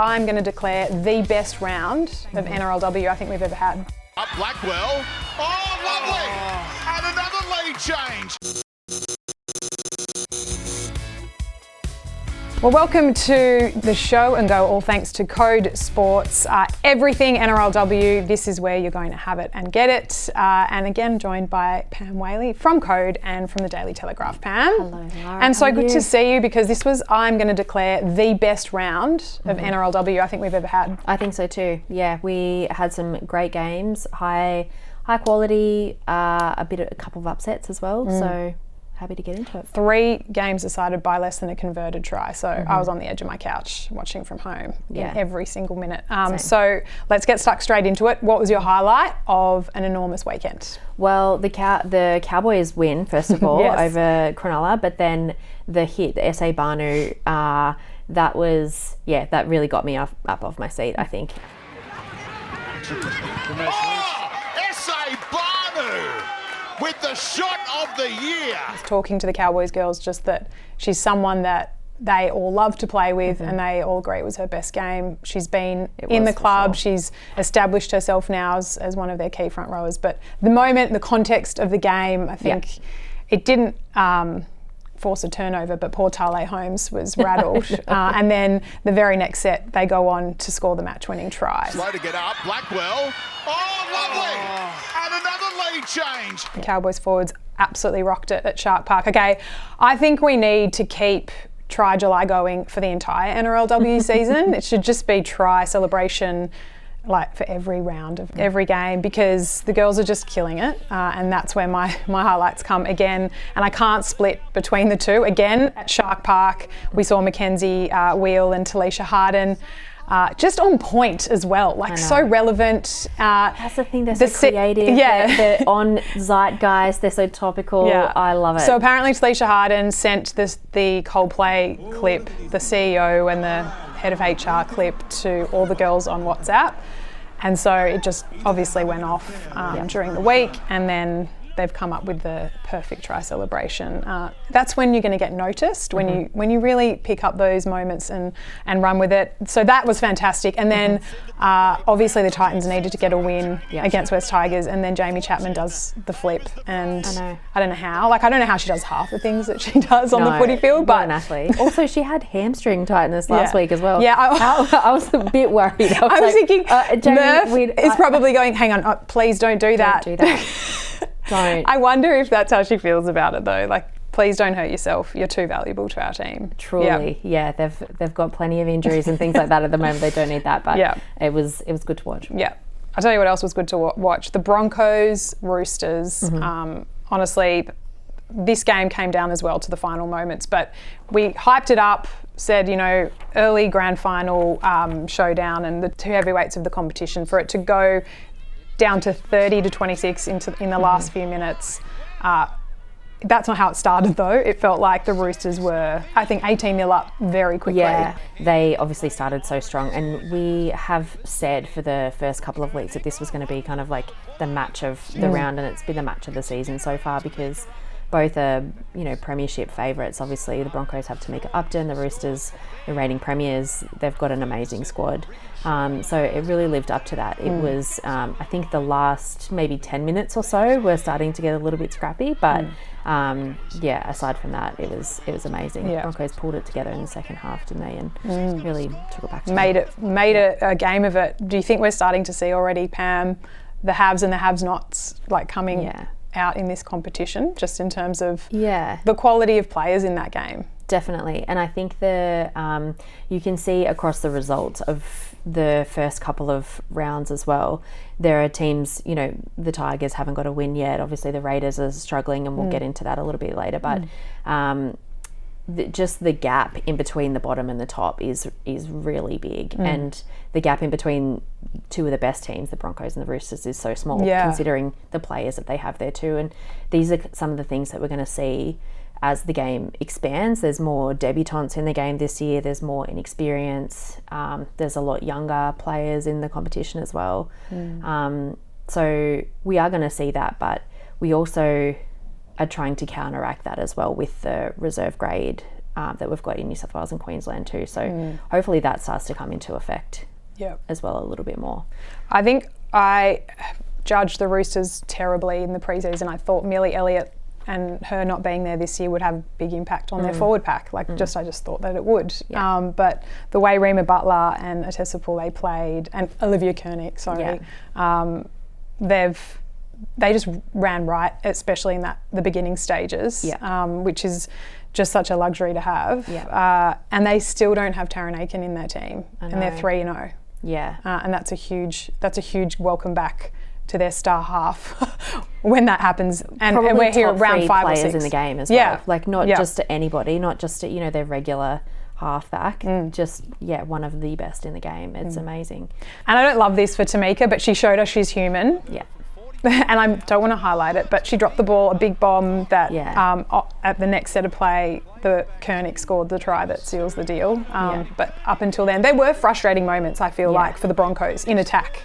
I'm going to declare the best round of NRLW I think we've ever had. Up Blackwell. Oh, lovely! And another lead change. Well, welcome to the show and go, all thanks to Code Sports. Everything NRLW, this is where you're going to have it and get it. And again, joined by Pam Whaley from Code and from the Daily Telegraph. Pam. Hello, Lara. And so good to see you, because this was, I'm going to declare, the best round of NRLW I think we've ever had. I think so too. Yeah, we had some great games, high quality, a couple of upsets as well. So happy to get into it. 3 games decided by less than a converted try. So I was on the edge of my couch watching from home in every single minute. So let's get stuck straight into it. What was your highlight of an enormous weekend? Well, the Cowboys win, first of all, Yes. over Cronulla, but then the hit, the S.A. Barnu, that really got me up off my seat, I think. S.A. Barnu with the shot of the year. Talking to the Cowboys girls, just that she's someone that they all love to play with and they all agree it was her best game. She's been in the club, she's established herself now as one of their key front rowers. But the context of the game, I think it didn't force a turnover, but poor Tale Holmes was rattled. And then the very next set, they go on to score the match-winning try. Slow to get up, Blackwell. Oh, lovely! And another lead change. The Cowboys forwards absolutely rocked it at Shark Park. Okay, I think we need to keep Try July going for the entire NRLW season. It should just be try celebration like for every round of every game, because the girls are just killing it, and that's where my highlights come again. And I can't split between the two. Again, at Shark Park, we saw Mackenzie Wheel and Talisha Harden. Just on point as well, like so relevant. That's the thing, they're so creative, they're on zeitgeist, they're so topical. I love it. So apparently Talisha Harden sent the Coldplay clip, the CEO and the head of HR clip, to all the girls on WhatsApp. And so it just obviously went off during the week, and then they've come up with the perfect try celebration. That's when you're going to get noticed, when you really pick up those moments and run with it. So that was fantastic. And then obviously the Titans needed to get a win against West Tigers, and then Jamie Chapman does the flip, and I don't know how. Like, I don't know how she does half the things that she does on the footy field. But an athlete. Also, she had hamstring tightness last week as well. Yeah, I was a bit worried. I was thinking, Jamie, Murph is probably going, hang on, please don't do that. Don't do that. Don't. I wonder if that's how she feels about it, though. Like, please don't hurt yourself. You're too valuable to our team. Truly, they've got plenty of injuries and things like that at the moment. They don't need that, but it was good to watch. Yeah, I'll tell you what else was good to watch. The Broncos, Roosters. Honestly, this game came down as well to the final moments, but we hyped it up, said, early grand final showdown, and the 2 heavyweights of the competition, for it to go down to 30 to 26 in the last few minutes. That's not how it started, though. It felt like the Roosters were, I think, 18-0 up very quickly. Yeah, they obviously started so strong, and we have said for the first couple of weeks that this was going to be kind of like the match of the round, and it's been the match of the season so far, because both are, premiership favourites. Obviously, the Broncos have Tamika Upton, the Roosters, the reigning premiers. They've got an amazing squad. So it really lived up to that. It was, I think the last maybe 10 minutes or so were starting to get a little bit scrappy, but aside from that, it was amazing. Yeah. Broncos pulled it together in the second half, didn't they? And really took it back to made a game of it. Do you think we're starting to see already, Pam, the haves and the have-nots coming out in this competition, just in terms of the quality of players in that game? Definitely, and I think you can see across the results of the first couple of rounds as well. There are teams, the Tigers haven't got a win yet. Obviously, the Raiders are struggling, and we'll get into that a little bit later. But just the gap in between the bottom and the top is really big, and the gap in between 2 of the best teams, the Broncos and the Roosters, is so small, considering the players that they have there too. And these are some of the things that we're going to see as the game expands. There's more debutantes in the game this year. There's more inexperience. There's a lot younger players in the competition as well. So we are going to see that, but we also are trying to counteract that as well with the reserve grade that we've got in New South Wales and Queensland too. So hopefully that starts to come into effect as well a little bit more. I think I judged the Roosters terribly in the preseason. I thought Millie Elliott and her not being there this year would have a big impact on their forward pack. I just thought that it would. Yeah. But the way Reema Butler and Atessa Pule played, and Olivia Koenig, they just ran right, especially in the beginning stages, which is just such a luxury to have. Yeah. And they still don't have Taryn Aiken in their team, and they're 3-0. Yeah. And that's a huge welcome back to their star half when that happens. And we're here at round 5 or 6 players in the game as well. Not just to anybody, not just to their regular halfback, just one of the best in the game. It's amazing. And I don't love this for Tamika, but she showed us she's human. Yeah. And I don't want to highlight it, but she dropped the ball, a big bomb that at the next set of play, the Koenig scored the try that seals the deal. But up until then, there were frustrating moments, I feel like, for the Broncos in attack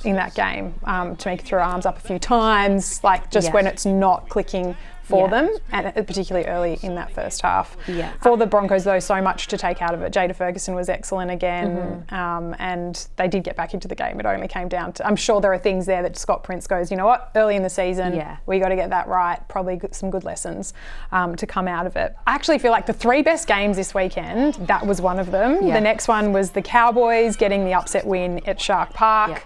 in that game. Tamika threw her arms up a few times, when it's not clicking for them, and particularly early in that first half. Yeah. For the Broncos, though, so much to take out of it. Jada Ferguson was excellent again, and they did get back into the game. It only came down to, I'm sure there are things there that Scott Prince goes, you know what, early in the season, we got to get that right. Probably some good lessons to come out of it. I actually feel like the 3 best games this weekend, that was one of them. Yeah. The next one was the Cowboys getting the upset win at Shark Park.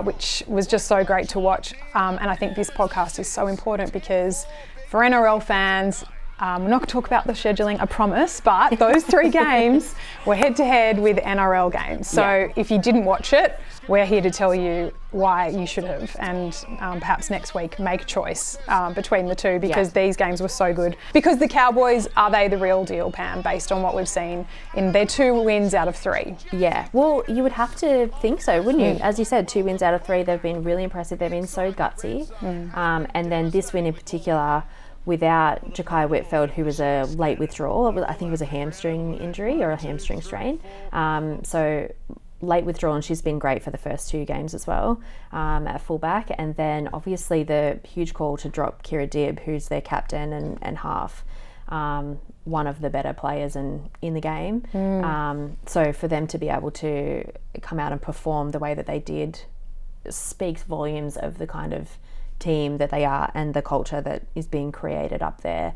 Which was just so great to watch. And I think this podcast is so important because for NRL fans, we're not going to talk about the scheduling, I promise, but those 3 games were head-to-head with NRL games. So if you didn't watch it, we're here to tell you why you should have, and perhaps next week make a choice between the 2 because these games were so good. Because the Cowboys, are they the real deal, Pam, based on what we've seen in their 2 wins out of 3? Yeah, well, you would have to think so, wouldn't you? As you said, 2 wins out of 3, they've been really impressive. They've been so gutsy. And then this win in particular, without Ja'Kai Whitfield, who was a late withdrawal. I think it was a hamstring injury or a hamstring strain. So late withdrawal, and she's been great for the first 2 games as well at fullback. And then obviously the huge call to drop Kirra Dibb, who's their captain and half, one of the better players in the game. So for them to be able to come out and perform the way that they did speaks volumes of the kind of team that they are and the culture that is being created up there.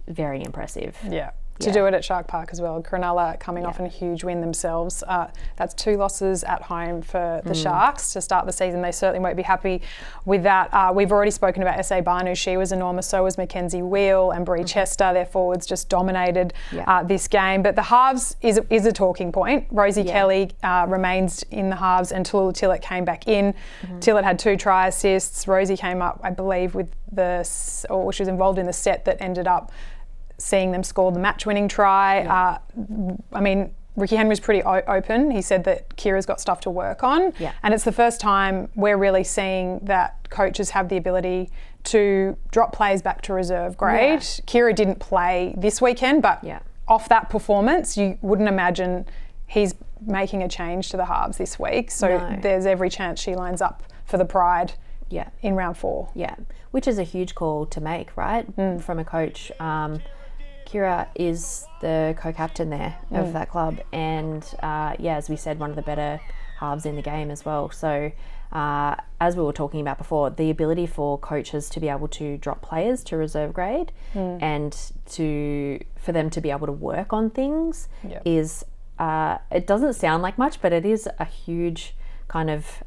Very impressive. To do it at Shark Park as well. Cronulla coming off in a huge win themselves. That's 2 losses at home for the Sharks to start the season. They certainly won't be happy with that. We've already spoken about S.A. Banu. She was enormous. So was Mackenzie Wheel and Brie Chester. Their forwards just dominated this game. But the halves is a talking point. Rosie Kelly remains in the halves and Tallulah Tillett came back in. Tillett had 2 try assists. Rosie came up, I believe, with she was involved in the set that ended up seeing them score the match-winning try. I mean, Ricky Henry's pretty open. He said that Kira's got stuff to work on. And it's the first time we're really seeing that coaches have the ability to drop players back to reserve grade. Kirra didn't play this weekend, but off that performance, you wouldn't imagine he's making a change to the halves this week. So there's every chance she lines up for the Pride in round 4. Yeah, which is a huge call to make, right, from a coach. Kirra is the co-captain there of that club, and as we said, one of the better halves in the game as well. So as we were talking about before, the ability for coaches to be able to drop players to reserve grade and for them to be able to work on things is, it doesn't sound like much, but it is a huge kind of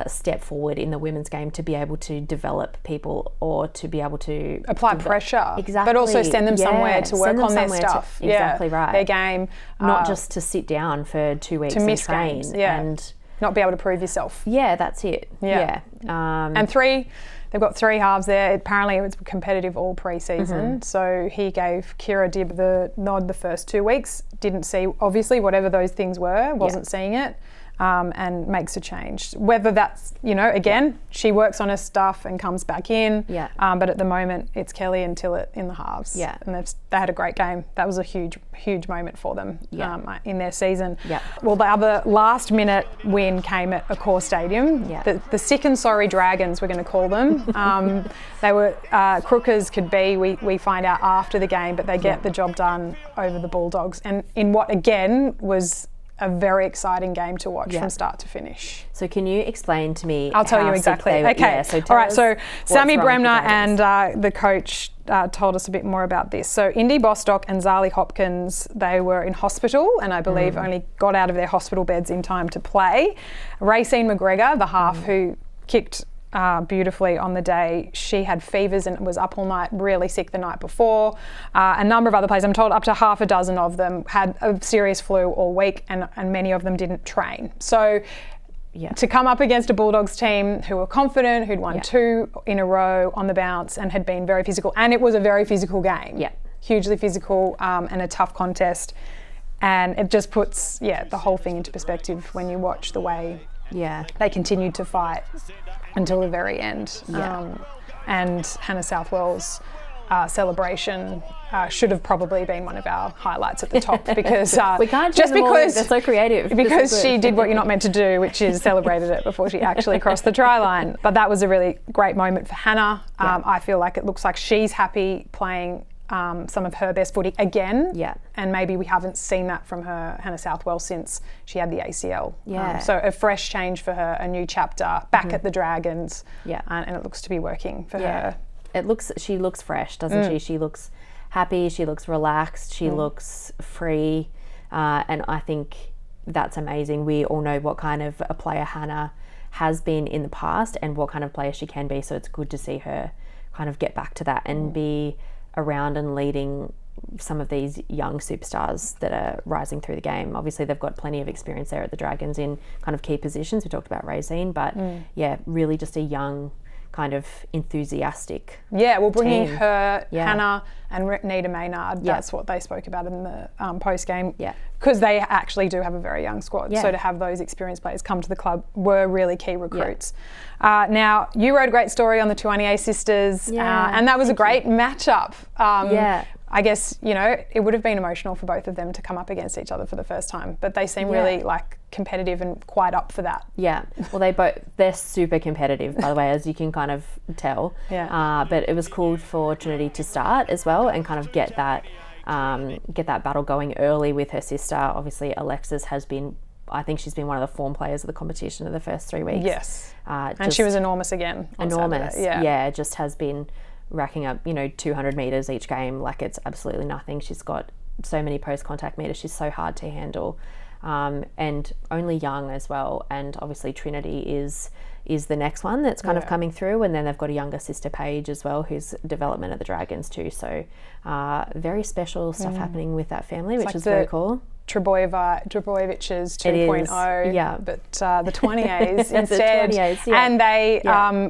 step forward in the women's game to be able to develop people or to be able to apply pressure, exactly, but also send them somewhere to work on their stuff. Exactly right. Their game, not just to sit down for 2 weeks to miss and train games, and not be able to prove yourself. Yeah, that's it. And 3. They've got 3 halves there. Apparently it was competitive all pre-season. So he gave Kirra Dibb the nod the first 2 weeks. Didn't see, obviously, whatever those things were, wasn't seeing it. and makes a change. Whether that's, again, she works on her stuff and comes back in. Yeah. But at the moment, it's Kelly and Tillett in the halves. Yeah. And they had a great game. That was a huge, huge moment for them in their season. Yeah. Well, the other last-minute win came at Accor Stadium. Yeah. The sick and sorry Dragons, we're going to call them. They were crook as could be, we find out after the game, but they get the job done over the Bulldogs. And in what, again, was a very exciting game to watch from start to finish. So can you explain to me? I'll tell you exactly. Okay. All right. So Sammy Bremner and the coach told us a bit more about this. So Indy Bostock and Zali Hopkins, they were in hospital and I believe only got out of their hospital beds in time to play. Racine McGregor, the half who kicked beautifully on the day, she had fevers and was up all night, really sick the night before. A number of other players, I'm told up to half a dozen of them had a serious flu all week and many of them didn't train. So to come up against a Bulldogs team who were confident, who'd won 2 in a row on the bounce and had been very physical, and it was a very physical game, hugely physical and a tough contest, and it just puts the whole thing into perspective when you watch the way they continued to fight until the very end. And Hannah Southwell's celebration should have probably been one of our highlights at the top because we can't just because they're so creative. Because she did what you're not meant to do, which is celebrated it before she actually crossed the try line. But that was a really great moment for Hannah. I feel like it looks like she's happy playing some of her best footy again. And maybe we haven't seen that from her, Hannah Southwell, since she had the ACL. So a fresh change for her, a new chapter, back at the Dragons. And it looks to be working for her. She looks fresh, doesn't she? She looks happy, she looks relaxed, she looks free. And I think that's amazing. We all know what kind of a player Hannah has been in the past and what kind of player she can be. So it's good to see her kind of get back to that and be around and leading some of these young superstars that are rising through the game. Obviously, they've got plenty of experience there at the Dragons in kind of key positions. We talked about Racine, but really just a young kind of enthusiastic bringing team. her, Hannah and Nita Maynard, that's what they spoke about in the post-game, because they actually do have a very young squad, so to have those experienced players come to the club were really key recruits. Now, you wrote a great story on the Tuanier sisters, and that was a great matchup. I guess, it would have been emotional for both of them to come up against each other for the first time, but they seem really competitive and quite up for that. Well, they're super competitive, by the way, as you can kind of tell. But it was cool for Trinity to start as well and kind of get that battle going early with her sister. Obviously, Alexis has been, I think she's been one of the form players of the competition in the first 3 weeks. And she was enormous again on Saturday. Just has been racking up 200 meters each game like it's absolutely nothing. She's got so many post contact meters, she's so hard to handle, and only young as well. And obviously Trinity is the next one that's kind of coming through, and then they've got a younger sister Paige as well who's development at the Dragons too, so very special stuff happening with that family, which is very cool. Trebojevich's 2.0, but the Tuaniers instead. And they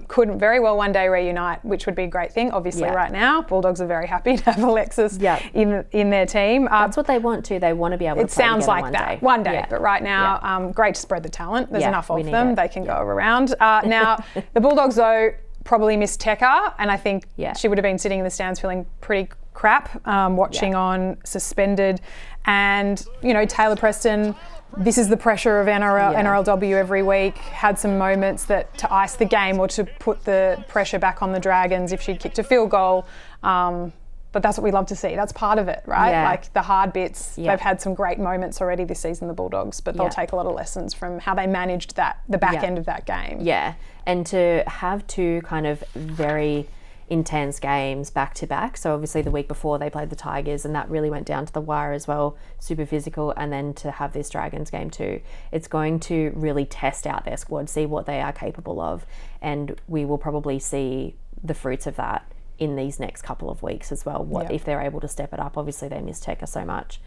couldn't very well one day reunite, which would be a great thing. Obviously, right now, Bulldogs are very happy to have Alexis in their team. That's what they want too. They want to be able to play sounds like one that day. One day, but right now, great to spread the talent. There's enough of them. They can go around. Now, the Bulldogs, though, probably missed Tekka, and I think she would have been sitting in the stands feeling pretty crap, watching on suspended. And, Taylor Preston, this is the pressure of NRLW every week, had some moments that to ice the game or to put the pressure back on the Dragons if she'd kicked a field goal. But that's what we love to see. That's part of it, right? Like the hard bits. They've had some great moments already this season, the Bulldogs, but they'll take a lot of lessons from how they managed the back end of that game. And to have two kind of very intense games back to back. So obviously the week before they played the Tigers and that really went down to the wire as well, super physical, and then to have this Dragons game too. It's going to really test out their squad, see what they are capable of, and we will probably see the fruits of that in these next couple of weeks as well. If they're able to step it up. Obviously they miss Tekka so much.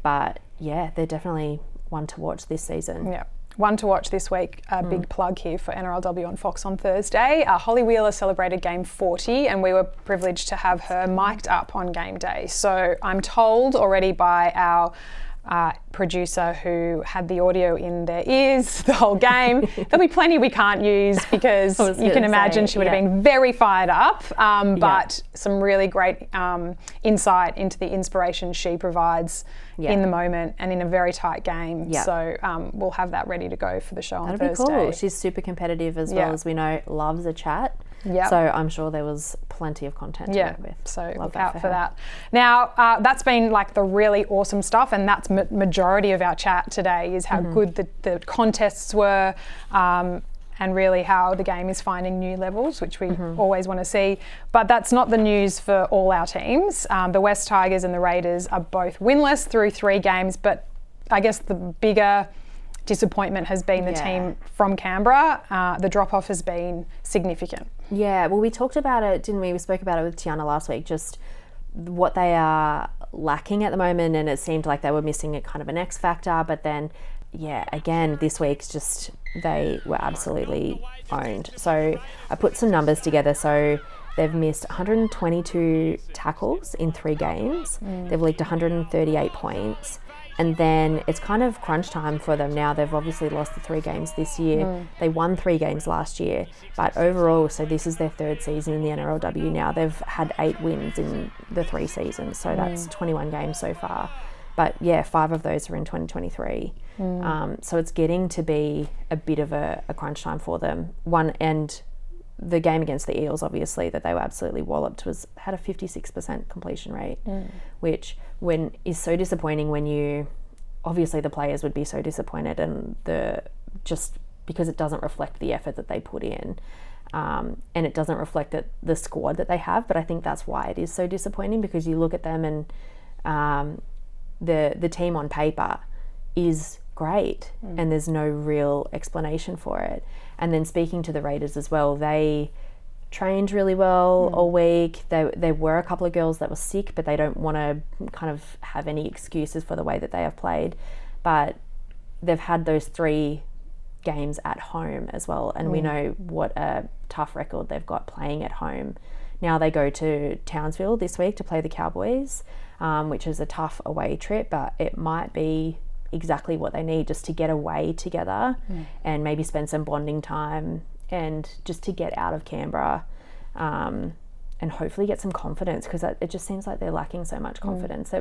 But they're definitely one to watch this season. One to watch this week, a big plug here for NRLW on Fox on Thursday. Holly Wheeler celebrated game 40 and we were privileged to have her mic'd up on game day. So I'm told already by our producer who had the audio in their ears the whole game. There'll be plenty we can't use because you can imagine she would have been very fired up, but some really great insight into the inspiration she provides in the moment and in a very tight game. So we'll have that ready to go for the show on Thursday. That'd be cool. She's super competitive as well as we know, loves a chat. So I'm sure there was plenty of content to work with. So look out for that. Now, that's been like the really awesome stuff, and that's majority of our chat today is how good the contests were, and really how the game is finding new levels, which we always want to see. But that's not the news for all our teams. The West Tigers and the Raiders are both winless through 3 games, but I guess the bigger disappointment has been the team from Canberra. The drop-off has been significant. Yeah, well, we talked about it, didn't we? We spoke about it with Tiana last week, just what they are lacking at the moment, and it seemed like they were missing a kind of an X factor, but then, again, this week's just, they were absolutely owned. So I put some numbers together. So they've missed 122 tackles in 3 games. They've leaked 138 points. And then it's kind of crunch time for them now. They've obviously lost the 3 games this year. They won 3 games last year. But overall, so this is their 3rd season in the NRLW now. They've had 8 wins in the 3 seasons. So that's 21 games so far. But 5 of those are in 2023. So it's getting to be a bit of a crunch time for them. And the game against the Eels, obviously, that they were absolutely walloped, had a 56% completion rate, which is so disappointing when you, obviously the players would be so disappointed, and just because it doesn't reflect the effort that they put in, and it doesn't reflect the squad that they have. But I think that's why it is so disappointing, because you look at them and the team on paper is great, and there's no real explanation for it. And then speaking to the Raiders as well, they trained really well all week. There were a couple of girls that were sick, but they don't want to kind of have any excuses for the way that they have played. But they've had those 3 games at home as well, and we know what a tough record they've got playing at home. Now they go to Townsville this week to play the Cowboys, which is a tough away trip, but it might be exactly what they need just to get away together and maybe spend some bonding time and just to get out of Canberra, and hopefully get some confidence, because it just seems like they're lacking so much confidence.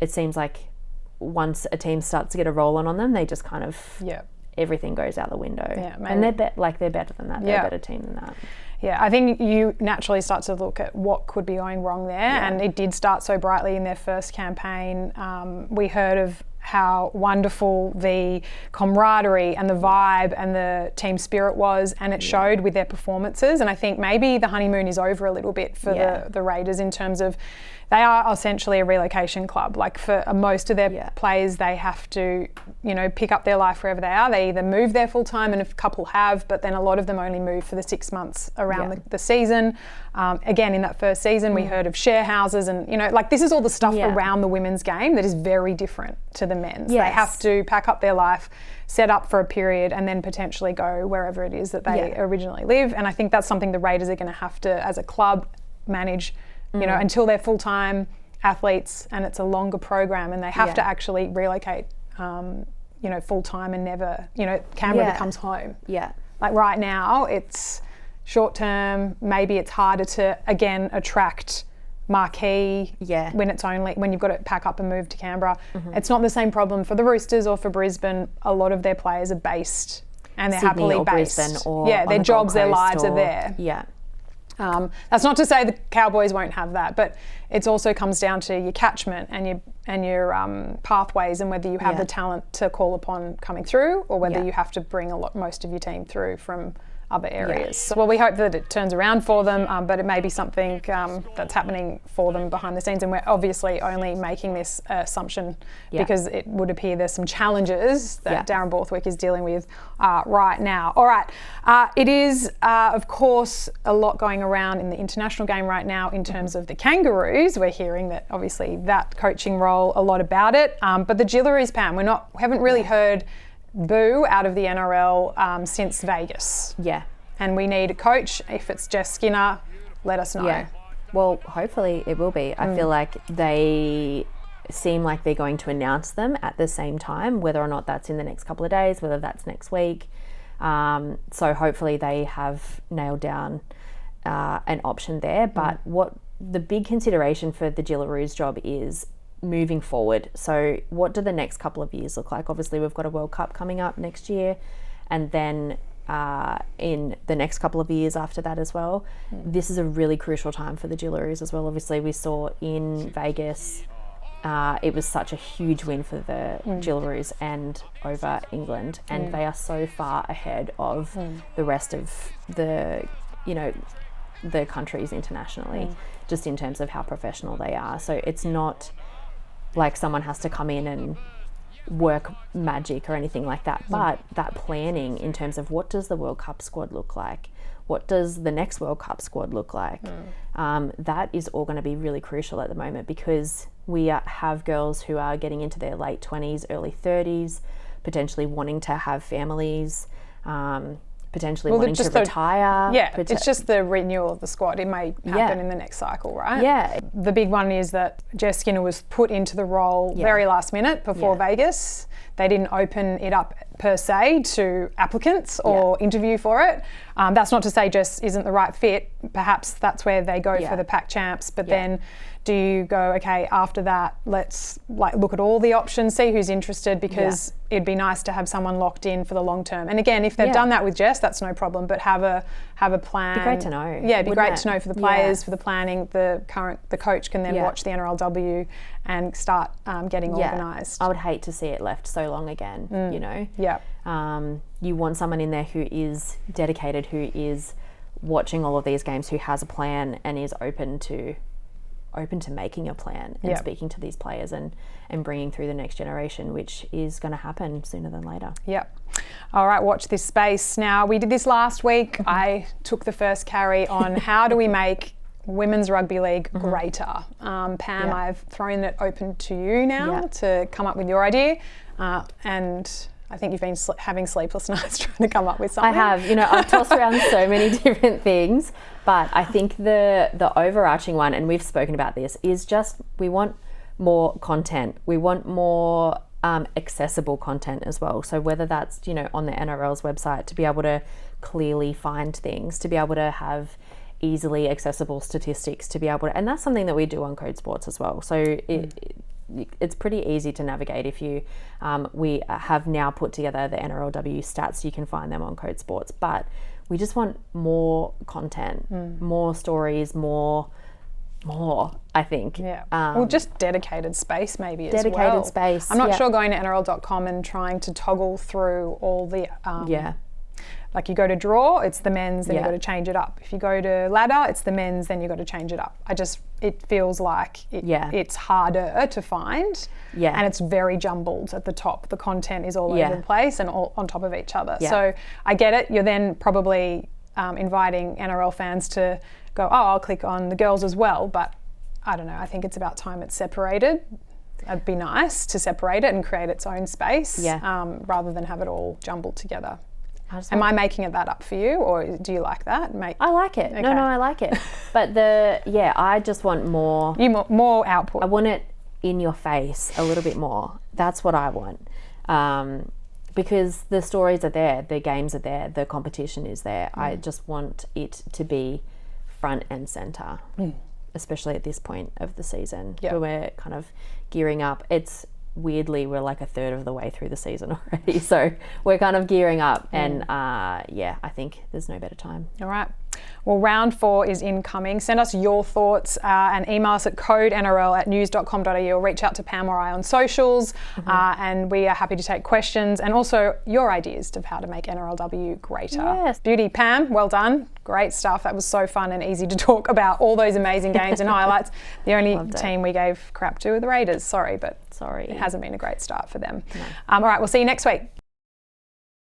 It seems like once a team starts to get a roll on them, they just kind of everything goes out the window. And they're better than that. They're a better team than that. Yeah, I think you naturally start to look at what could be going wrong there, and it did start so brightly in their first campaign. We heard of how wonderful the camaraderie and the vibe and the team spirit was, and it showed with their performances. And I think maybe the honeymoon is over a little bit for the Raiders, in terms of they are essentially a relocation club. Like, for most of their players, they have to, pick up their life wherever they are. They either move there full time, and a couple have, but then a lot of them only move for the 6 months around the season. Again, in that first season, we heard of share houses, and this is all the stuff around the women's game that is very different to the men's. They have to pack up their life, set up for a period, and then potentially go wherever it is that they originally live. And I think that's something the Raiders are going to have to, as a club, manage until they're full-time athletes, and it's a longer program, and they have to actually relocate, full-time, and never, Canberra becomes home. Like right now, it's short-term, maybe it's harder to, again, attract marquee when you've got to pack up and move to Canberra. It's not the same problem for the Roosters or for Brisbane. A lot of their players are based, and they're Sydney happily or based. Brisbane or their jobs, their lives are there. That's not to say the Cowboys won't have that, but it also comes down to your catchment and your pathways, and whether you have the talent to call upon coming through, or whether you have to bring most of your team through from other areas. Well, we hope that it turns around for them, but it may be something that's happening for them behind the scenes, and we're obviously only making this assumption because it would appear there's some challenges that Darren Borthwick is dealing with right now. All right, it is of course a lot going around in the international game right now in terms of the Kangaroos. We're hearing that obviously that coaching role, a lot about it, but the Jillaroos, Pam, we haven't really heard boo out of the NRL since Vegas. And we need a coach. If it's Jess Skinner, let us know. Well, hopefully it will be. I feel like they seem like they're going to announce them at the same time, whether or not that's in the next couple of days, whether that's next week. So hopefully they have nailed down an option there. But what the big consideration for the Jillaroos job is moving forward. So what do the next couple of years look like? Obviously we've got a World Cup coming up next year, and then in the next couple of years after that as well. This is a really crucial time for the Jillaroos as well. Obviously we saw in Vegas, it was such a huge win for the Jillaroos and over England, and they are so far ahead of the rest of the, the countries internationally, just in terms of how professional they are. So it's not like someone has to come in and work magic or anything like that, but that planning in terms of what does the World Cup squad look like, what does the next World Cup squad look like, that is all going to be really crucial at the moment, because we have girls who are getting into their late 20s, early 30s, potentially wanting to have families, potentially wanting to retire. It's just the renewal of the squad. It may happen in the next cycle, right? Yeah. The big one is that Jess Skinner was put into the role very last minute before Vegas. They didn't open it up per se to applicants or interview for it. That's not to say Jess isn't the right fit. Perhaps that's where they go for the Pac Champs, but then do you go, okay, after that, let's look at all the options, see who's interested, because it'd be nice to have someone locked in for the long term. And again, if they've done that with Jess, that's no problem, but have a plan. It'd be great to know. Yeah, it'd be great to know for the players, for the planning. The coach can then watch the NRLW and start getting organised. I would hate to see it left so long again, Yeah. You want someone in there who is dedicated, who is watching all of these games, who has a plan and is open to making a plan and speaking to these players and bringing through the next generation, which is going to happen sooner than later. Yep. All right, watch this space. Now, we did this last week. I took the first carry on how do we make women's rugby league greater. Pam, I've thrown it open to you now to come up with your idea, and I think you've been having sleepless nights trying to come up with something. I have. I've tossed around so many different things, but I think the overarching one, and we've spoken about this, is just we want more content. We want more accessible content as well. So whether that's, on the NRL's website, to be able to clearly find things, to be able to have easily accessible statistics, to be able to, and that's something that we do on Code Sports as well. So it's pretty easy to navigate. If you we have now put together the NRLW stats, you can find them on Code Sports, but we just want more content, more stories, more I think. Well, just dedicated space maybe as well. Dedicated space. I'm not sure going to NRL.com and trying to toggle through all the like you go to draw, it's the men's, then you've got to change it up. If you go to ladder, it's the men's, then you've got to change it up. It feels like it's harder to find, and it's very jumbled at the top. The content is all over the place and all on top of each other. So I get it. You're then probably inviting NRL fans to go, I'll click on the girls as well, but I don't know. I think it's about time it's separated. It'd be nice to separate it and create its own space rather than have it all jumbled together. Am I making it that up for you, or do you like that? I like it. Okay. No, I like it. But I just want more. More output. I want it in your face a little bit more. That's what I want. Because the stories are there, the games are there, the competition is there. I just want it to be front and centre, especially at this point of the season where we're kind of gearing up. Weirdly, we're like a third of the way through the season already, so we're kind of gearing up, and I think there's no better time. All right. Well, round 4 is incoming. Send us your thoughts and email us at codenrl@news.com.au, or reach out to Pam or I on socials, and we are happy to take questions and also your ideas of how to make NRLW greater. Yes. Beauty. Pam, well done. Great stuff. That was so fun and easy to talk about all those amazing games and highlights. The only team we gave crap to were the Raiders. Sorry, but it hasn't been a great start for them. No. All right, we'll see you next week.